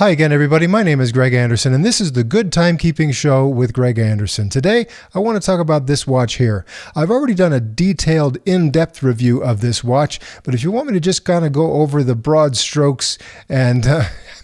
Hi again, everybody. My name is Greg Anderson, and this is the Good Timekeeping Show with Greg Anderson. Today, I want to talk about this watch here. I've already done a detailed, in-depth review of this watch, but if you want me to just kind of go over the broad strokes and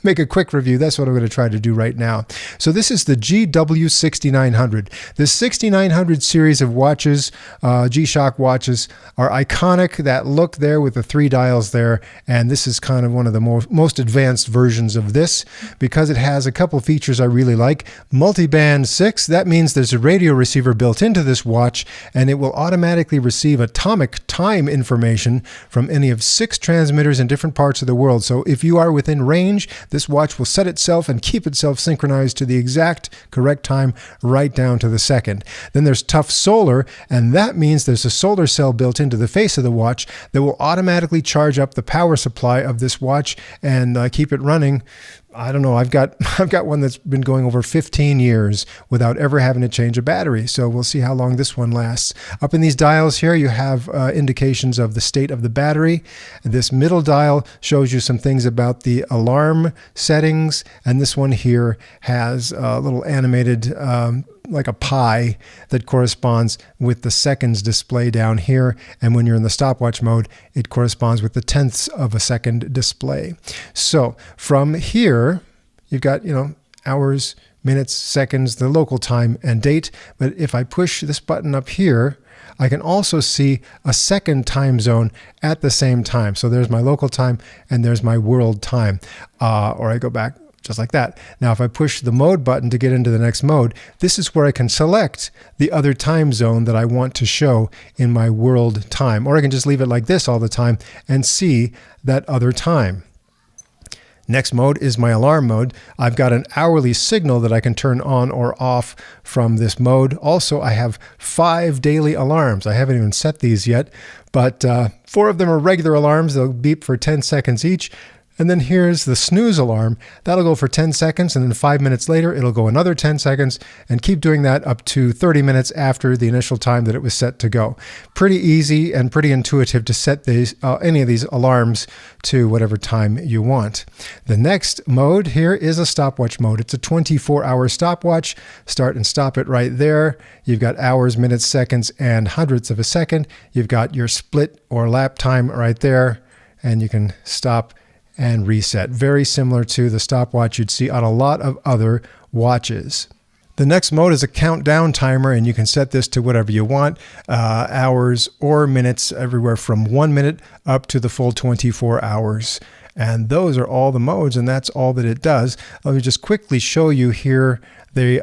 make a quick review, that's what I'm going to try to do right now. So this is the GW6900. The 6900 series of watches, G-Shock watches, are iconic. That look there with the 3 dials there, and this is kind of one of the most advanced versions of this, because it has a couple features I really like. Multiband 6, that means there's a radio receiver built into this watch, and it will automatically receive atomic time information from any of 6 transmitters in different parts of the world. So if you are within range, this watch will set itself and keep itself synchronized to the exact correct time, right down to the second. Then there's tough solar, and that means there's a solar cell built into the face of the watch that will automatically charge up the power supply of this watch and keep it running. I don't know, I've got one that's been going over 15 years without ever having to change a battery, so we'll see how long this one lasts. Up in these dials here, you have indications of the state of the battery. This middle dial shows you some things about the alarm settings, and this one here has a little animated like a pie that corresponds with the seconds display down here, and when you're in the stopwatch mode, it corresponds with the tenths of a second display. So from here, you've got, hours, minutes, seconds, the local time and date. But if I push this button up here, I can also see a second time zone at the same time. So there's my local time and there's my world time. Or I go back just like that. Now, if I push the mode button to get into the next mode, this is where I can select the other time zone that I want to show in my world time. Or I can just leave it like this all the time and see that other time. Next mode is my alarm mode. I've got an hourly signal that I can turn on or off from this mode. Also, I have 5 daily alarms. I haven't even set these yet, but 4 of them are regular alarms. They'll beep for 10 seconds each. And then here's the snooze alarm. That'll go for 10 seconds, and then 5 minutes later, it'll go another 10 seconds, and keep doing that up to 30 minutes after the initial time that it was set to go. Pretty easy and pretty intuitive to set these any of these alarms to whatever time you want. The next mode here is a stopwatch mode. It's a 24-hour stopwatch. Start and stop it right there. You've got hours, minutes, seconds, and hundredths of a second. You've got your split or lap time right there, and you can stop and reset. Very similar to the stopwatch you'd see on a lot of other watches. The next mode is a countdown timer, and you can set this to whatever you want, hours or minutes, everywhere from 1 minute up to the full 24 hours. And those are all the modes, and that's all that it does. Let me just quickly show you here the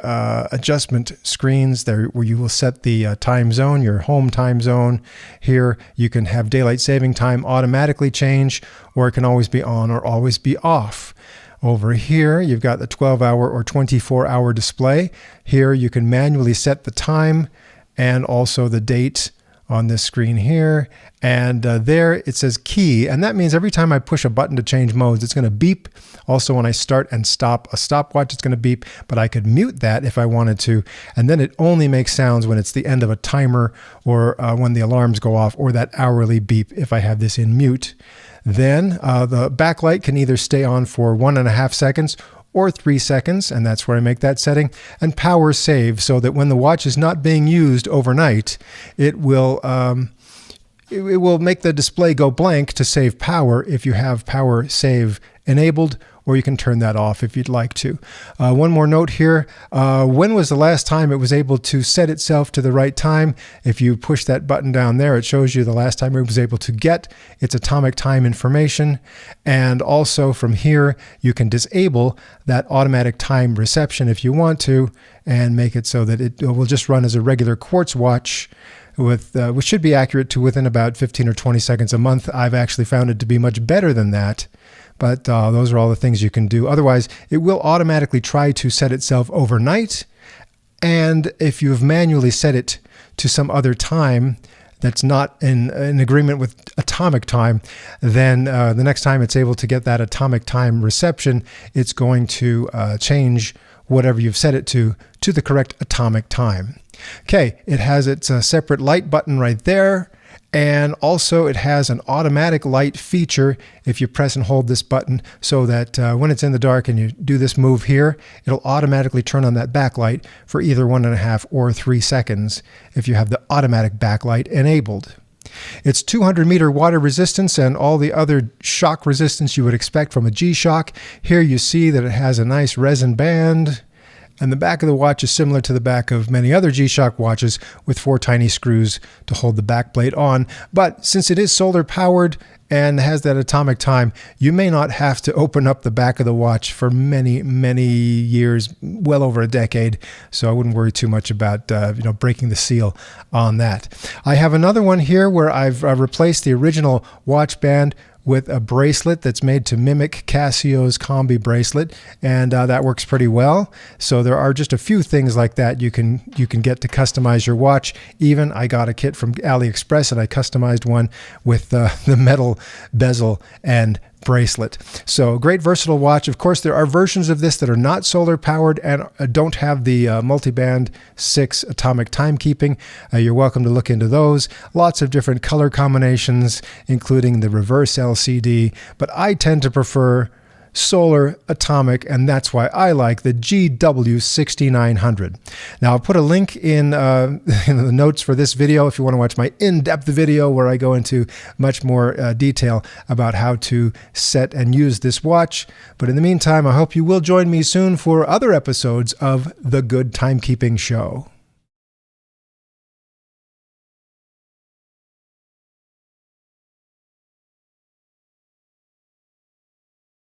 adjustment screens there where you will set the time zone, your home time zone. Here you can have daylight saving time automatically change, or it can always be on or always be off. Over here you've got the 12-hour or 24-hour display. Here you can manually set the time and also the date on this screen here, and there it says key, and that means every time I push a button to change modes, it's going to beep. Also, when I start and stop a stopwatch, it's going to beep, but I could mute that if I wanted to, and then it only makes sounds when it's the end of a timer or when the alarms go off, or that hourly beep if I have this in mute. Then the backlight can either stay on for 1.5 seconds or 3 seconds, and that's where I make that setting, and power save, so that when the watch is not being used overnight, it will make the display go blank to save power if you have power save enabled, or you can turn that off if you'd like to. One more note here. When was the last time it was able to set itself to the right time? If you push that button down there, it shows you the last time it was able to get its atomic time information. And also from here, you can disable that automatic time reception if you want to, and make it so that it will just run as a regular quartz watch, which should be accurate to within about 15 or 20 seconds a month. I've actually found it to be much better than that. But those are all the things you can do. Otherwise, it will automatically try to set itself overnight. And if you've manually set it to some other time that's not in agreement with atomic time, then the next time it's able to get that atomic time reception, it's going to change whatever you've set it to the correct atomic time. Okay, it has its separate light button right there. And also it has an automatic light feature if you press and hold this button, so that when it's in the dark and you do this move here, it'll automatically turn on that backlight for either 1.5 or 3 seconds if you have the automatic backlight enabled. It's 200-meter water resistance and all the other shock resistance you would expect from a G-Shock. Here you see that it has a nice resin band. And the back of the watch is similar to the back of many other G-Shock watches, with 4 tiny screws to hold the back plate on. But since it is solar powered and has that atomic time, you may not have to open up the back of the watch for many, many years, well over a decade. So I wouldn't worry too much about breaking the seal on that. I have another one here where I've replaced the original watch band with a bracelet that's made to mimic Casio's combi bracelet, and that works pretty well. So there are just a few things like that you can get to customize your watch. Even I got a kit from AliExpress and I customized one with the metal bezel and bracelet. So great versatile watch. Of course, there are versions of this that are not solar powered and don't have the Multiband 6 atomic timekeeping. You're welcome to look into those. Lots of different color combinations, including the reverse LCD, but I tend to prefer solar atomic, and that's why I like the GW6900. Now I'll put a link in the notes for this video if you want to watch my in-depth video where I go into much more detail about how to set and use this watch. But in the meantime, I hope you will join me soon for other episodes of The Good Timekeeping Show.